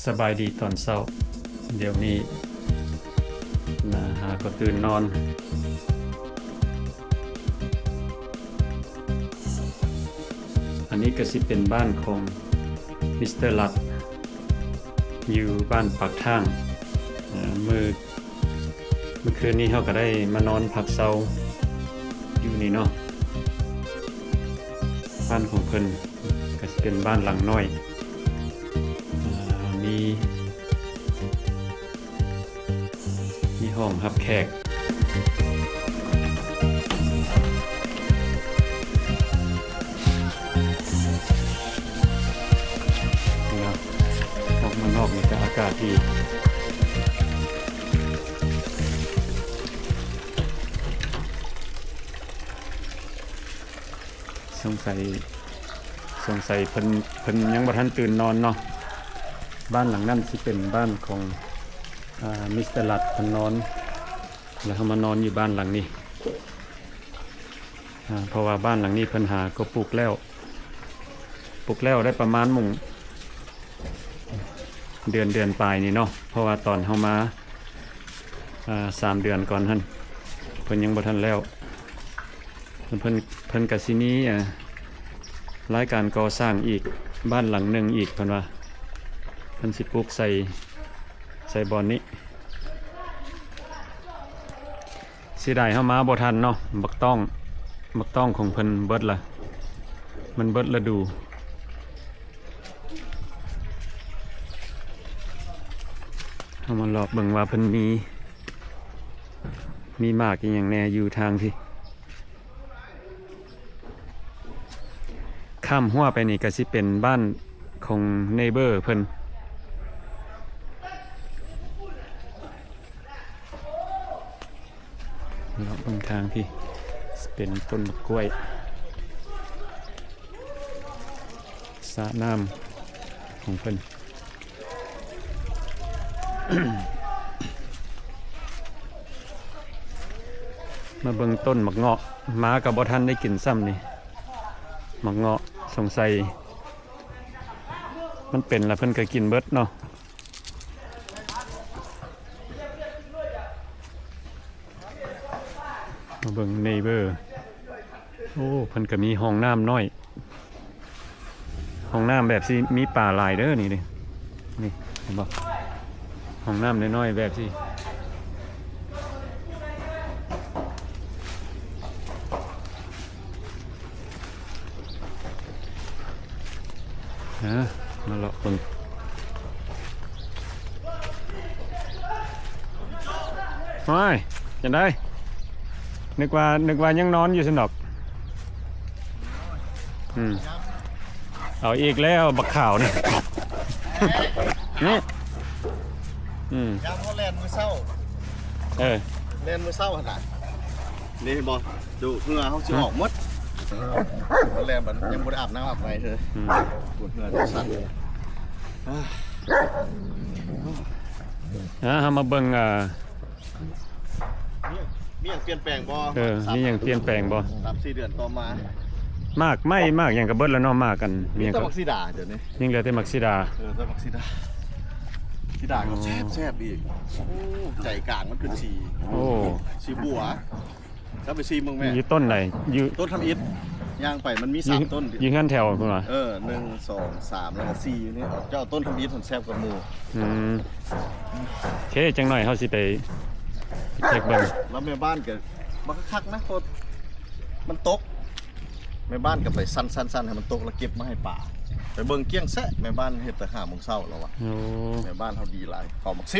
สบายดีตอนเช้าเดี๋ยวนี้นะหาก็ตื่นนอนอันนี้ก็สิเป็นบ้านของมิสเตอร์ลัดอยู่บ้านปากทางเมื่อคืนนี้เขาก็ได้มานอนพักเช้าอยู่นี่เนาะบ้านของเพิ่นก็สิเป็นบ้านหลังน้อยมีห้องรับแขกนี่ครับออกมานอกนี่ก็อากาศดีสงสัยเพิ่นยังบ่ทันตื่นนอนเนาะบ้านหลังนั้นสิเป็นบ้านของมิสเตอร์ลัดเพิ่นนอนแล้วเขามานอนอยู่บ้านหลังนี้เพราะว่าบ้านหลังนี้เพิ่นหาก็ปลูกแล้วได้ประมาณมุ่งเดือนปลายนี่เนาะเพราะว่าตอนเขามา3 เดือนก่อนท่านเพิ่นยังบ่ทันแล้วเพิ่นกะสินี้รายการก่อสร้างอีกบ้านหลังหนึ่งอีกเพิ่นว่าเพิ่นสิปลูกใส่บอนนี้สิได้เฮามาบ่ทันเนาะบักต้องของเพิ่นเบิดละมันเบิดฤดูเฮามาลอบเบิ่งว่าเพิ่นมีหมากอีหยังแน่อยู่ทางที่ข้ามหัวไปนี่ก็สิเป็นบ้านของเนเบอร์เพิ่นเลาะบนทางที่เป็นต้นกล้วยสระน้ำของเพิ่น มาเบิ่งต้นหมักเงาะม้ากับบ่ทันได้กินซ้ำนี่หมักเงาะสงสัยมันเป็นแล้วเพิ่นก็กินเบิดเนาะมาเบิ่งเนเบอร์โอ้เพิ่นก็มีห้องน้ำน้อยห้องน้ำแบบสิมีป่าหลายเด้อนี่เห็นบ่ห้องน้ำน้อยๆแบบสิมาเลาะเบิ่งว้ายจะได้นึกว่ายังนอนอยู่สนอกเอาอีกแล้วบักข่าวนี่นี่ยามเขาแลนมือเศร้าแลนมือเศร้าขนาดนี่บอดูเหงื่อเขาจะออกมดเขาแลนแบบยังไม่ได้อาบน้ำอาบอะไรเลยปวดเหงื่อจะสั่นเอามาเบิ่งมีอย่างเปลี่ยนแปลงบ่มีอย่างเปลี่ยนแปลงบ่3-4 เดือนต่อมามากอย่างกับเบิดแล้วเนาะมากกันมีแต่มักซิดาเดี๋ยวนี้ยังเหลือแต่มักซิดาแต่มักซิดาก็แซ่บอีกใจกลางมันเป็นสีบัวแล้วไปซีมึงแม่อยู่ต้นไหนอยู่ต้นทำอิฐย่างไปมันมี3 ต้นอยู่งั้นแถวคุณว่า1 2 3แล้วก็4อยู่นี่เจ้าต้นทำอิฐมันแซ่บกว่าหมู่โอเคจังหน่อยเฮาสิไปเช็คเบิ่งแล้วแม่บ้านก็บ่คักนะโคตรมันตกแม่บ้านก็ไปสั้นให้มันตกแล้วเก็บมาให้ป่าไปเบิ่งเกี้ยงแซะแม่บ้านเฮ็ดแต่5 โมงเช้าแล้วว่ะแม่บ้านเฮาดีหลายเข้ามัก10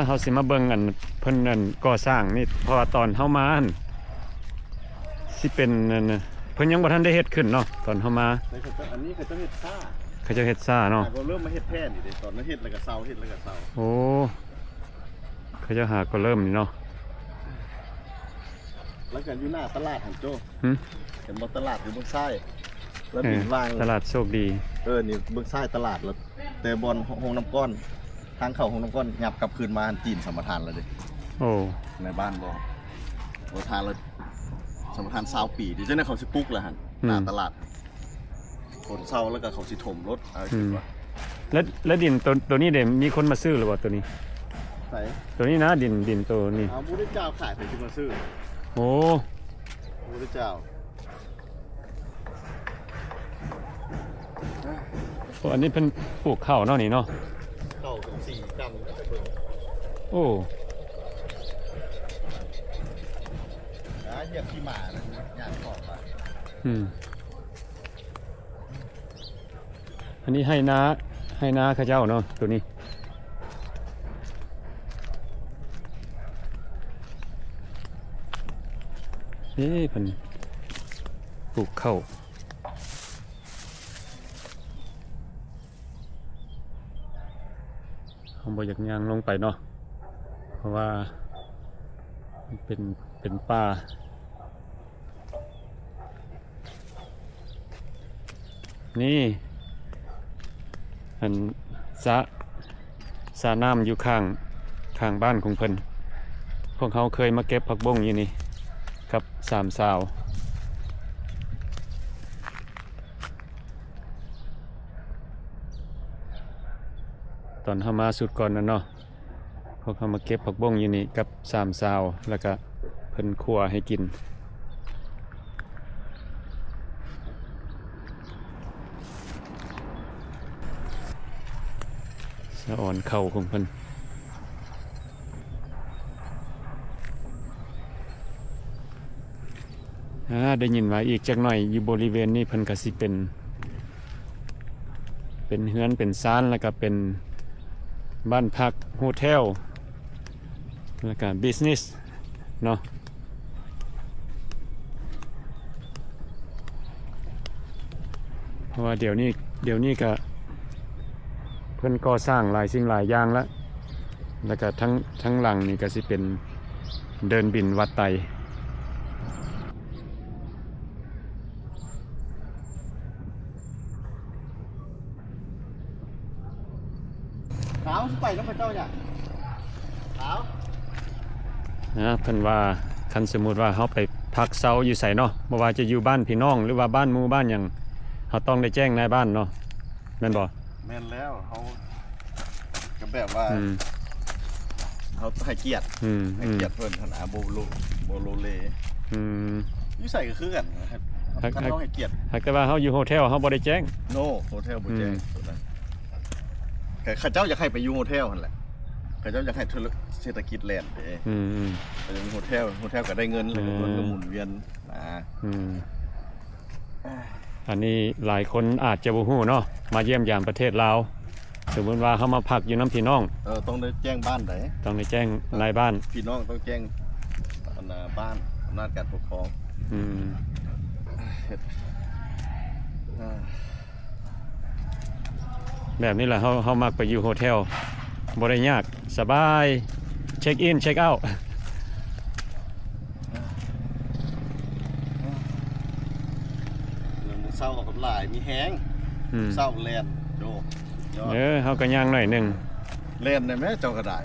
เฮาสิมาเบิ่งอันเพิ่นนั่นก่อสร้างนี่เพราะว่าตอนเฮามาสิเป็นเพิ่นยังบ่ทันได้เฮ็ดขึ้นเนาะตอนเฮามาอันนี้เขาจะเฮ็ดซ่าเนาะเริ่มมาเฮ็ดแท่นนี่เด้ตอนนั้นเฮ็ดแล้วก็เซาโอ้เขาจะหาก็เริ่มนี่เนาะแล้วกันอยู่หน้าตลาดหันโจ้เห็นบ่ตลาดอยู่เบื้องซ้ายแล้วบินวางตลาดโชคดีนี่เบื้องซ้ายตลาดแล้วแต่บอนห้องน้ำก้อนทางเข้าห้องน้ำก้อนยับกลับคืนมาจีนสัมปทานแล้วดิโอ้ในบ้านบ่ทานแล้วสัมปทาน20 ปีดิเจ้าเนี่ยเขาสิปลุกแล้วหั่นหน้าตลาด ฝนเศร้าแล้วก็เขาสิถมรถอะไร อื คิด ม ว่า แล้วดินตัวนี้เด้มีคนมาซื้อหรือเปล่าตัวนี้ ใส่ ตัวนี้นะดินตัวนี้ เอาพุทธเจ้าขายไปที่มาซื้อ โอ้ พุทธเจ้า อันนี้เพิ่นปลูกข้าวเนาะนี่เนาะ เข้ากับ4 กรัมก็จะเบิ่ง โอ้ เหยียบขี้หมานะย่างขอบไป อืมอันนี้ให้นาข้าเจ้าเนาะตัวนี้เพิ่นปลูกข้าวเขาบ่อยากย่างลงไปเนาะเพราะว่ามันเป็นป่านี่อันสระน้ำอยู่ข้างบ้านของเพิ่นพวกเขาเคยมาเก็บผักบุ้งอยู่นี่ครับ3 สาวตอนเขามาสุดก่อนนั่นเนาะพวกเขามาเก็บผักบุ้งอยู่นี่กับ3 สาวแล้วก็เพิ่นคั่วให้กินสะอ่อนเข่าของเพิ่นได้ยินว่าอีกจักหน่อยอยู่บริเวณนี้เพิ่นก็สิเป็นเฮือนเป็นศาลแล้วก็เป็นบ้านพักโฮเทลแล้วก็บิสเนสเนาะเพราะว่าเดี๋ยวนี้ก็เพิ่นก่อสร้างหลายสิ่งหลายอย่างแล้วก็ทั้งหลังนี่ก็สิเป็นเดินบินวัดไต ขาวสิไปแล้วพระเจ้าเนี่ยขาว เพิ่นว่าคันสมมุติว่าเฮาไปพักเซาอยู่ไสเนาะบ่ว่าจะอยู่บ้านพี่น้องหรือว่าบ้านหมู่บ้านหยังเฮาต้องได้แจ้งนายบ้านเนาะแม่นบ่ แม่นแล้วเขาก็แบบว่า อืม เขาให้เกียรติ อืม ให้เกียรติเพิ่นขนาดโบโลเล อืม อยู่ใส่ก็คือกันนะครับถ้าเขาให้เกียรติ หากแต่ว่าเฮาอยู่โฮเทลเฮาบ่ได้แจ้ง โนโฮเทลบ่แจ้งตัวนั้นแต่ข้าเจ้าอยากให้ไปอยู่โฮเทลนั่นแหละข้าเจ้าอยากให้ธุรกิจเศรษฐกิจแลนด์เด้ อืม ไปอยู่โฮเทลก็ได้เงินแล้วก็เงินก็หมุนเวียนนะ อืมอันนี้หลายคนอาจจะบ่ฮู้เนาะมาเยี่ยมยามประเทศลาวสมมุติว่าเฮามาพักอยู่น้ำพี่น้อง ต้องได้แจ้งบ้านไหน ต้องได้แจ้งนายบ้าน พี่น้องต้องแจ้งบ้านอำนาจการปกครอง อืมแบบนี้แหละเฮามักไปอยู่โฮเทลบ่ได้ยากสบายเช็คอินเช็คเอาท์ เรื่องเศร้ากับหลายมีแห้ง อืม เศร้าแลนโจยอด เฮาก็ย่างหน่อยหนึง แลนได้ไหมเจ้าก็ได้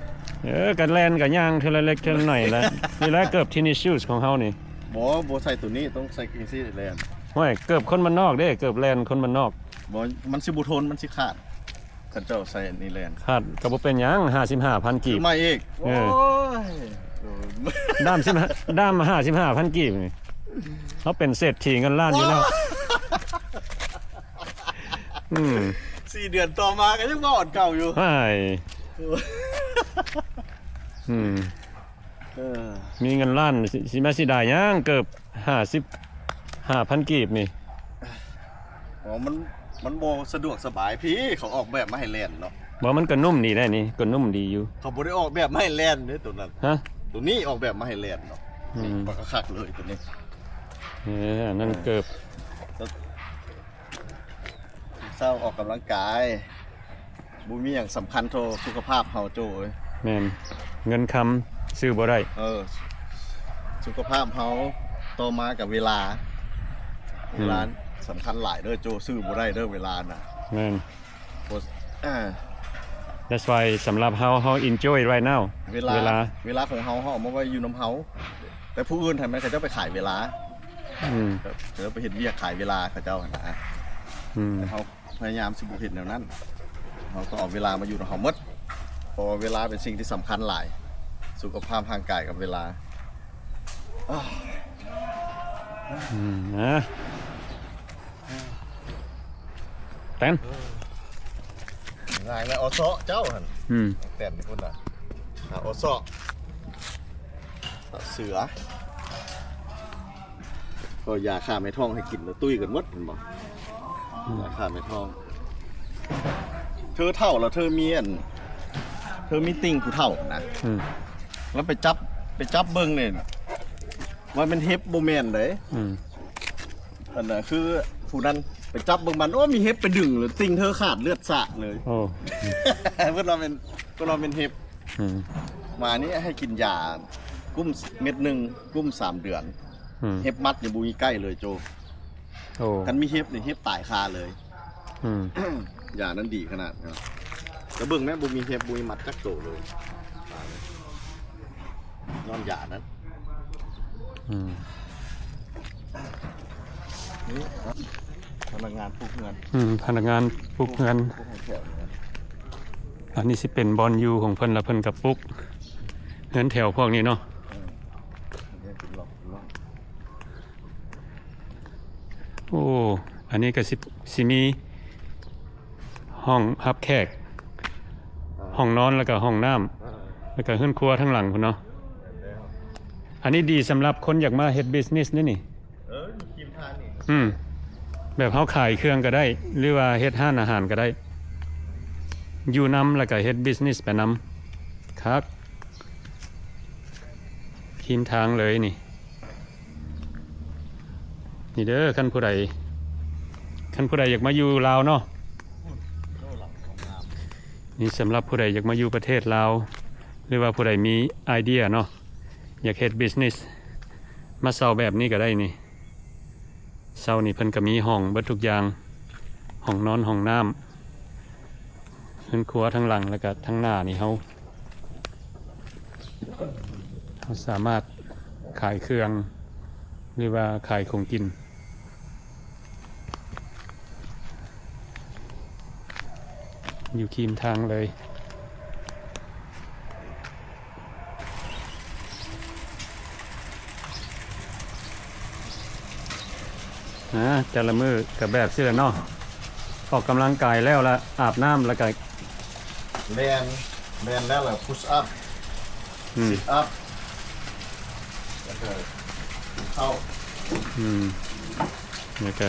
กันแล่นก็ย่างเทอละเล็กเทอละหน่อยแล้ว นี่แหละเกือบที่นี่ชูสของเฮานี่ บ่ใส่ตัวนี้ต้องใส่กินซี่แลน ห้วยเกือบคนมันนอกเด้เกือบแล่นคนมันนอก บ่มันสิบ่ทนมันสิขาดคันเจ้าใส่นี่แลน ขาดก็บ่เป็นหยัง55,000กีบ มาอีก เอ โอ้ อ ย ด้าม55,000กีบนี่เขาเป็นเศรษฐีเงินล้านอยู่แล้วอืม 4 เดือนต่อมาก็ยังบ่อ่อนเก่าอยู่ ใช่อืม เออ มีเงินล้านสิมาสิได้หยังเกือบ55,000กีบนี่ อ๋อมันบ่สะดวกสบายพี่เขาออกแบบมาให้แลนเนาะ บ่มันก็นุ่มดีได้นี่ก็นุ่มดีอยู่ เขาบ่ได้ออกแบบมาให้แลนเด้อตัวนั้น ฮะ ตัวนี้ออกแบบมาให้แลนเนาะ อืม นี่ปากคักเลยตัวนี้ อันนั่นเกือบ เศร้าออกกำลังกายบ่มีหยังสำคัญเท่าสุขภาพเฮาโจ้เอ้ย แม่นเงินคำซื้อบ่ได้ สุขภาพเฮาต่อมากับเวลาสำคัญหลายเด้อโจซื้อบ่ได้เด้อเวลาน่ะ แม่น บ่อ่า That's why สำหรับเฮา enjoy right now เวลาของเฮาเอามาไว้อยู่นำเฮาแต่ผู้อื่นทำไมเขาเจ้าไปขายเวลา อืม เขาไปเฮ็ดเวียกขายเวลาเขาเจ้าหั่นนะ แต่เขาพยายามสิบุเห็นแนวนั้นเขาต้องเอาเวลามาอยู่กับเขาหมดเพราะว่าเวลาเป็นสิ่งที่สำคัญหลายสุขภาพทางกายกับเวลานะแตน ง่ายแล้วเอาเซาะเจ้าหันแต่นคนน่ะเอาเซาะเสือก็ยาฆ่าไม่ท้องให้กินแล้วตุ้ยกันหมดเห็นบ่ยาฆ่าไม่ท้องเธอเท่าแล้วเธอมีติ่งผู้เท่านะแล้วไปจับเบิ่งเนี่ยว่าเป็นเฮปโบแมนเลยอันน่ะคือผู้นั้นไปจับเบิ่งมันโอ้มีเฮปไปดึงหรือติ่งเธอขาดเลือดสะเลย โอ้ เพื่อนเราเป็นเฮปมานี้ให้กินยากุ้มเม็ดหนึ่งกุ้ม3 เดือนเฮปมัดอย่าบุยใกล้เลยโจกันมีเฮปเนี่ยเฮปตายคาเลยยานั้นดีขนาดนะแล้วเบิ่งแม่บุมีเฮปบุยมัดจักโตเลยนอนยานั้นนี่พนักงานปลูกเงินพนักงานปลูกเงินอันนี้สิเป็นบอลยูของเพิ่นละเพิ่นกับปุ๊กเงินแถวพวกนี้เนาะโอ้อันนี้ก็สิมีห้องรับแขกห้องนอนแล้วก็ห้องน้ำแล้วก็เฮือนครัวทั้งหลังพุ่นเนาะอันนี้ดีสำหรับคนอยากมาเฮ็ดบิสเนสนี่ทีมทานนี่แบบเขาขายเครื่องก็ได้หรือว่าเฮ็ดห้านอาหารก็ได้อยู่นำแล้วก็เฮ็ดบิสเนสไปนำครับทีมทางเลยนี่เด้อคันผู้ใดอยากมาอยู่ลาวเนาะนี่สำหรับผู้ใดอยากมาอยู่ประเทศลาวหรือว่าผู้ใดมีไอเดียเนาะอยากเฮ็ดบิสเนสมาเซาแบบนี้ก็ได้นี่เซานี่เพิ่นก็มีห้องเบิดทุกอย่างห้องนอนห้องน้ำเฮือนครัวทั้งหลังแล้วก็ทั้งหน้านี่เขาสามารถขายเครื่องหรือว่าขายของกินอยู่คีมทางเลยแต่ละมือกับแบบเสื้อเนาะออกกำลังกายแล้วละอาบน้ำแล้วก็แบนแล้วล่ะ push up sit up แล้วก็เข้าแล้วก็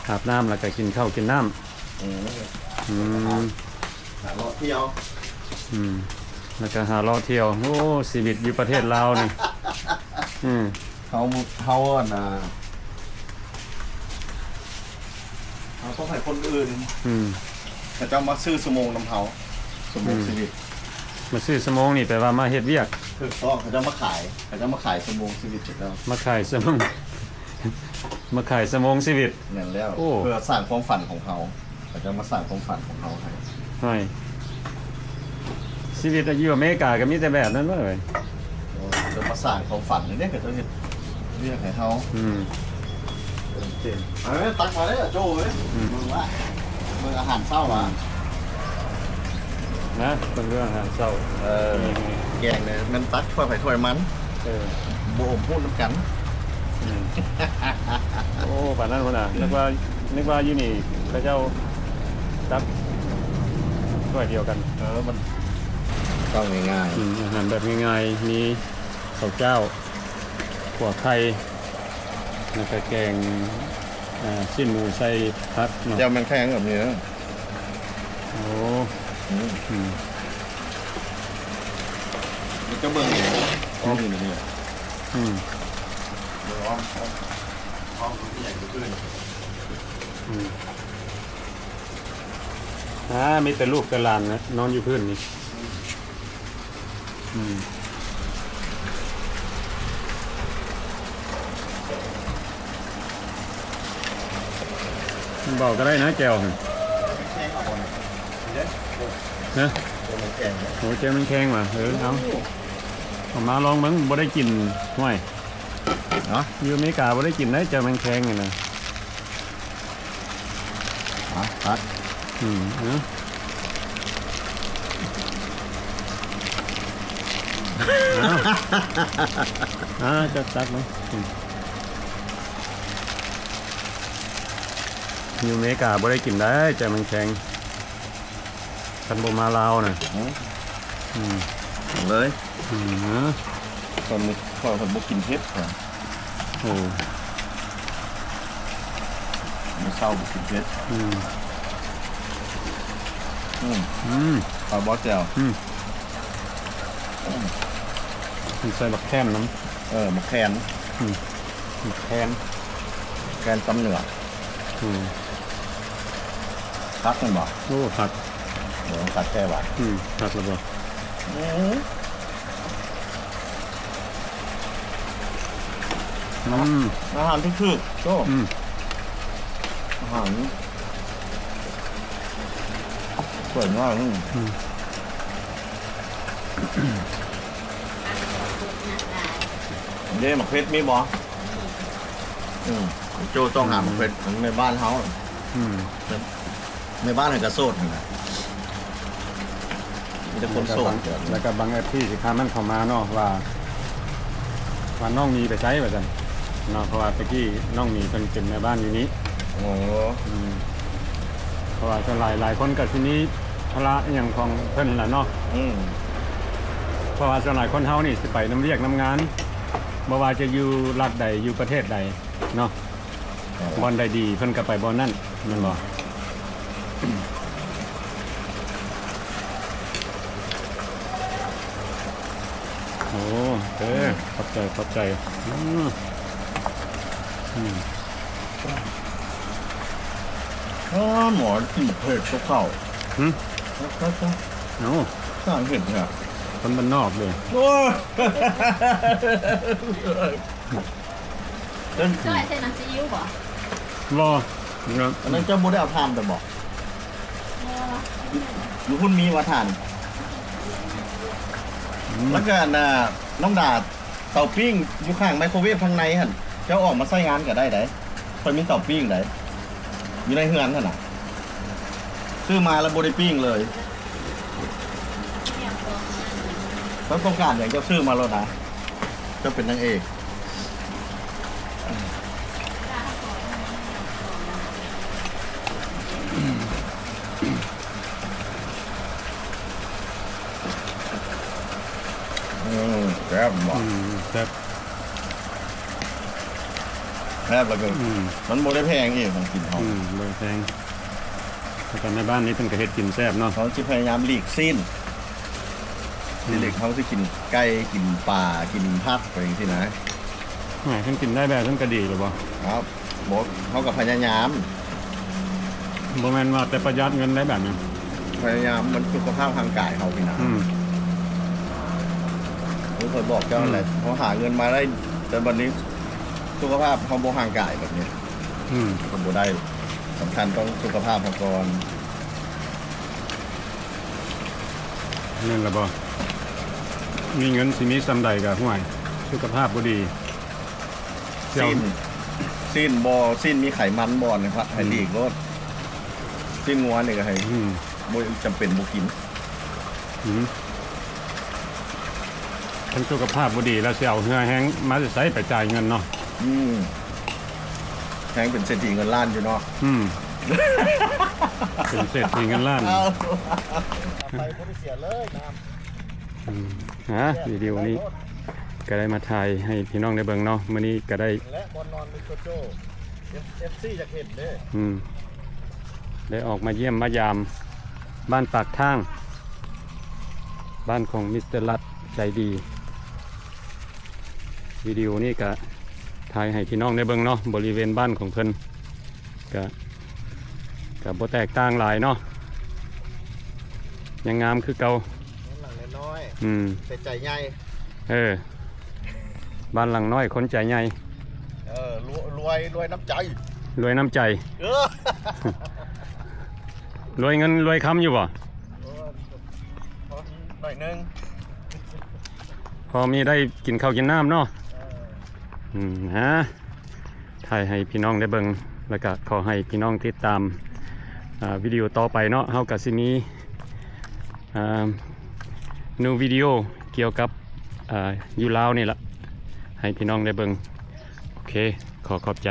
อาบน้ำแล้วก็กินข้าวกินน้ำหาเลาะเที่ยวแล้วก็หาเลาะเที่ยวโอ้ชีวิตอยู่ประเทศลาวนี่เขาน่ะเขาต้องให้คนอื่นแต่จะมาซื้อสมงน้ำเขาสมงชีวิตมาซื้อสมงนี่แปลว่ามาเฮ็ดเวียกถูกต้องเขาจะมาขายสมงชีวิตเจ้ามาขายสมงชีวิตนั่นแล้วเพื่อสร้างความฝันของเขาเขาจะมาสร้างความฝันของเขาให้ชีวิตอยู่อเมริกาก็มีแต่แบบนั้นเลยจะมาสร้างความฝันนี่ก็จะเฮ็ดเวียกให้เขาเจ๋งตักมาได้โจ้เว้ยมึงอาหารเศร้าอ่ะนะเป็นเรื่องอาหารเศร้าแกงเนี่ยมันตักถ้วยไผ่ถ้วยมันโบ่มพูดน้ำกันโอ้ป่านนั้นคนน่ะนึกว่าอยู่นี่พระเจ้าตักถ้วยเดียวกันมันต้องง่ายๆอาหารแบบง่ายๆมีข้าวเจ้าขั่วไข่แล้วก็แกงชิ้นหมูใส่ผักเนาะเจ้ามันแข็งแบบนี้นะโอ้มันจะเบิ่งอ้อมอยู่นี่เบิ่งอ้อมตัวใหญ่ขึ้นมีแต่ลูกแต่หลานนะนอนอยู่พื้นนี่บอกก็ได้นะแก้วนะโอ้เจ้ามันแข็งว่ะเอามาลองมึงบ่ได้กินห่วยอยู่อเมริกาบ่ได้กินนะเจ้ามันแข็งไงนะ พัด เนาะจะตักไหมอยู่อเมริกาบ่ได้กินได้แต่มันแข็งคันบ่มาลาวน่ะเลย เนาะ คนบ่กินเผ็ดค่ะ โอ้ มื้อเช้าบ่กินเผ็ดข้าวบ่แจ่วใส่บักแคนน้ำมะแคนบักแคน แคนตำเหนือพักมันบ่ โอ้ผักเดี๋ยวผักแค่บ่ผักแล้วบ่อาหารที่คือโจ้อาหารสวยมากเด้หมักเพชรมีบ่โจต้องหาหมักเพชรในบ้านเขาในบ้านไหนก็โสดนะมีแต่คนโสดแล้วก็บางที่สิค้ามันเข้ามาเนาะว่าน้องมีไปใช้แบบนั้นเนาะเพราะว่าตะกี้น้องมีเป็นในบ้านอยู่นี้เพราะว่าจะหลายคนกับที่นี้ภาระอย่างของเพิ่นล่ะเนาะเพราะว่าส่วนหลายคนเฮานี่สิไปน้ำเรียกน้ำงานบ่ว่าจะอยู่รัฐใดอยู่ประเทศใดเนาะบอลใดดีเพิ่นก็ไปบอลนั่นนั่นบ่โอ้ขอบใจหมอกินเผ็ดก็เข้าโอ้สร้างเผ็ดเนี่ยคนบ้านนอกเลยโอ้ยใช่ใช่น้ำซีอิ๊วบ่อันนั้นเจ้าโมได้เอาทานแต่บอกอยู่พุ่นมีว่าทานแล้วก็น้องดาดเตาปิ้งอยู่ข้างไมโครเวฟข้างในหั่นเจ้าออกมาใช้งานก็ได้ไหนคอยมีเตาปิ้งไหนอยู่ในเฮือนหั่นน่ะซื้อมาแล้วโบได้ปิ้งเลยต้องการอย่างเจ้าซื้อมาแล้วนะเจ้าเป็นนางเอกแซ่บบ่แซ่บแล้วก็มันโบได้แพงอีกของกินเขาโบได้แพงแต่ในบ้านนี้เพิ่นก็เฮ็ดกินแซ่บเนาะเขาจะพยายามหลีกสิ้นเด็กเขาจะกินไก่กินปลากินผักไปอย่างที่ไหนเพิ่นกินได้แบบเพิ่นก็ดีหรือเปล่าครับบอกเขากับพยายามบ่แม่นว่าแต่ประหยัดเงินได้แบบนี้พยายามมันสุขภาพทางกายเขาพี่นะผมเคยบอกเจ้าอะไรเขาหาเงินมาได้แต่วันนี้สุขภาพเขาโบห่างกายแบบนี้เขาโบได้สำคัญต้องสุขภาพก่อนนั่นแหละบ่มีเงินสิมีซ้ำใดกับห่วยสุขภาพบ่ดีสิ้นมีไขมันบ่อนนะครับให้ดีกรสสิ้นงัวนี่ก็ให้บ่จำเป็นบ่กินทั้งสุขภาพบ่ดีแล้วสิเอาเหือแห้งมาใช้ไปจ่ายเงินเนาะแห้งเป็นเศรษฐีเงินล้านอยู่เนาะเป็นเศรษฐีเงินล้านไปโพลิเซียเลยน้ำวิดีโอนี้ก็ได้มาถ่ายให้พี่น้องได้เบิ่งเนาะมื้อนี้ก็ได้และบอลนอนมิโซโจ้FC จะเห็นเด้ได้ออกมาเยี่ยมมายามบ้านปากทางบ้านของมิสเตอร์รัตใจดีวิดีโอนี้ก็ถ่ายให้พี่น้องได้เบิ่งเนาะบริเวณบ้านของเพิ่นก็บ่แตกต่างหลายเนาะยังงามคือเก่าหลังน้อยแต่ใจใหญ่บ้านหลังน้อยคนใจใหญ่รวยน้ำใจรวยน้ำใจรวยเงินรวยคำอยู่บ่หน่อยนึงพอมีได้กินข้าวกินน้ำเนาะถ่ายให้พี่น้องได้เบิ่งแล้วก็ขอให้พี่น้องติดตาม วิดีโอต่อไปเนาะเฮาก็สิมีนูวิดีโอเกี่ยวกับอยู่ลาวนี่ล่ะให้พี่น้องได้เบิ่งโอเคขอบใจ